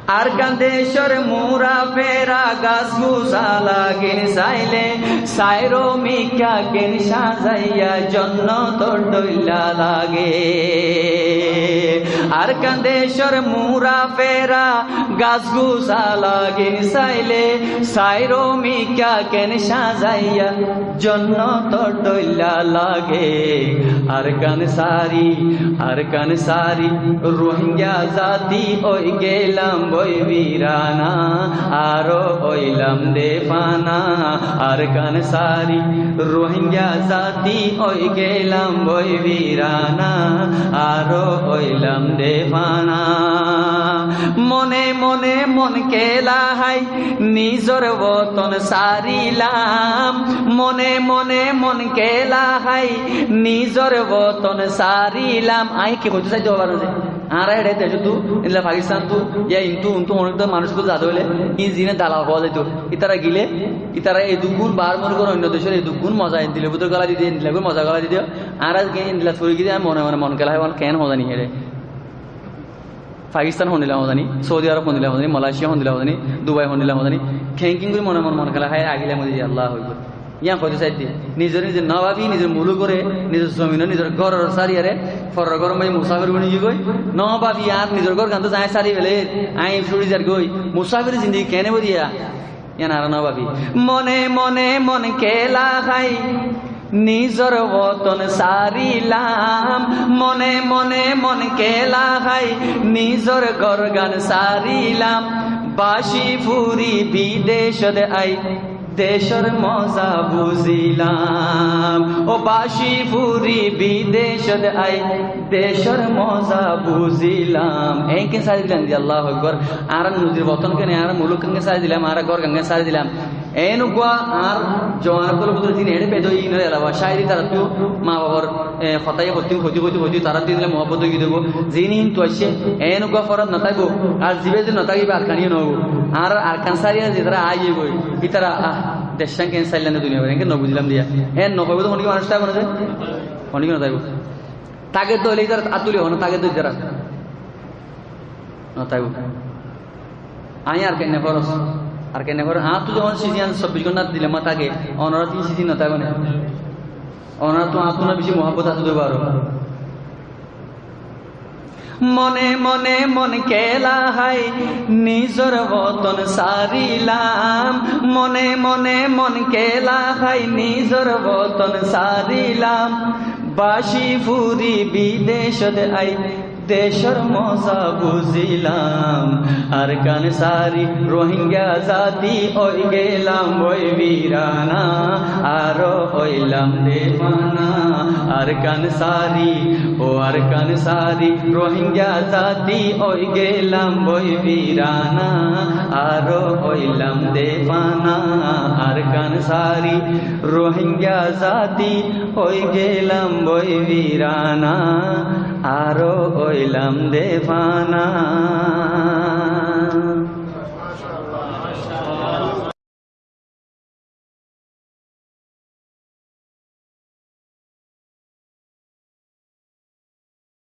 আর কান্দেশ্বর মুরা ফেরা গাছ গুছা লাগিন চাইলে সাইরো মিকা কেন সাজাইয়া জন্য তোর দইলা লাগে। আর কান্দেশ্বর মুরা ফেরা গাছ গুছা লাগিন চাইলে সাইরো মিকা কেন সাজাইয়া জন্য তোর দইলা লাগে। আর কান সারি রোহিঙ্গা জাতি ওই গেলাম বই বীরানা আরো ওইলাম দেফানা। আর কান সারি রোহিঙ্গা জাতি ওই গেলাম বই বীরানা আরো ওইলাম দেফানা। মনে মনে মন কেলা হাই নিজর বতন সারিলাম। মনে মনে মন কেলা হাই নিজর বতন সারিলাম। আই কি করতে চাই দেওয়া যে আর এড়ে দেশ তু এলা পাকিস্তান তু ইয়া ইন্তু উন্তু অনেক মানুষকে যাতে হলে ই জিনে দালাল হওয়া যেত। ইতারা গিলে ইতারা এই দুগুণ বার মনে করে অন্য দেশের এই দুগুণ মজা দিলে বুতর গলা দিয়ে দিলে মজা গলা দিয়ে আর আজ ইন্দিলা ছড়ি গিয়ে মনে মনে মন কেলা হয় কেন মজা নিয়ে হেরে। পাকিস্তান হন্দিলাম জানি, সৌদি আরব হন্দিলাম জানি, মালয়েশিয়া হন্দিলাম জানি, দুবাই হন্দিলাম জানি, খেঙ্কিং করে মনে মন খেলা হয় আগিলাম আল্লাহ হইব। ইয়া কত চাই দিয়ে নিজের নিজের না ভাবি নিজের মুলু করে নিজের জমিন নিজের ঘরের সারিয়ারে ফরের ঘর মাই মুসাফির বনি গই ন ভাবি আর নিজের ঘর গান যায় সারি ফেলে আই ফুড়ি যার গই মুসাফির জিন্দিগি কেনে বদিয়া ইয়া না না ভাবি। মনে মনে মন কেলা খাই নিজর বতন সারিলাম। মনে মনে মন কেলা খাই নিজর ঘর গান সারিলাম। বাসি ফুরি বিদেশ আই দেশর মজা বুঝিলাম। ও বাসি ফুরি বিদেশ আই দেশর মজা বুঝিলাম। এই কে সারি দিলাম যে আল্লাহ আকবার। আর নদীর বতন কেনে আর মুলুক কে সারি দিলাম আর ঘর গাঙ্গে সারি দিলাম। এনুয়া আর জওয়ানগুলো বুঝলে দিন হেঁটে পেদ ইনের এলাবা শায়রি তারা তো মা বাবার হতাই হতি হতি হতি হতি তারা দিলে মহব্বত গিয়ে দেবো যিনি তো আসছে এনুয়া ফরাত নথাইব আর জিবে যে নথাকিবে আর কানিও নহব আর কান সারিয়া যে তারা আই বই ই তারা দেশাং কেন সাইলেন দুনিয়া এনকে নবুঝিলাম দিয়া এন নহব তো অনেক মানুষটা বলে যায় অনেক নথাইব তাকে তো হলে তারা আতুলি হন তাকে তো যারা নথাইব আই আর কেন ফরস আর কেন করে তো যখন সিজিয়ান 24 ঘন্টা দিলে মা তাকে অনরা 3 সিজি না থাকবে না অনরা তো আতুনা বেশি মহব্বত আছে দেবো আরো। মনে মনে মন কেলা হাই নিজর বতন সারিলাম। মনে মনে মন কেলা হাই নিজর বতন সারিলাম। বাসি ফুরি বিদেশ আই দেশর মজা বুঝিলাম। আর কান সারি রোহিঙ্গা জাতি ওই গেলাম ওই বীরানা আরো ওইলাম দেওয়ানা। আর কান সারি আর কান সারি রোহিঙ্গা জাতি ওই গেলাম ওই বীরানা আরো ওইলাম দেওয়ানা। আর কান সারি রোহিঙ্গা জাতি ওই গেলাম ওই বীরানা আরো ওইলাম দেওয়ানা।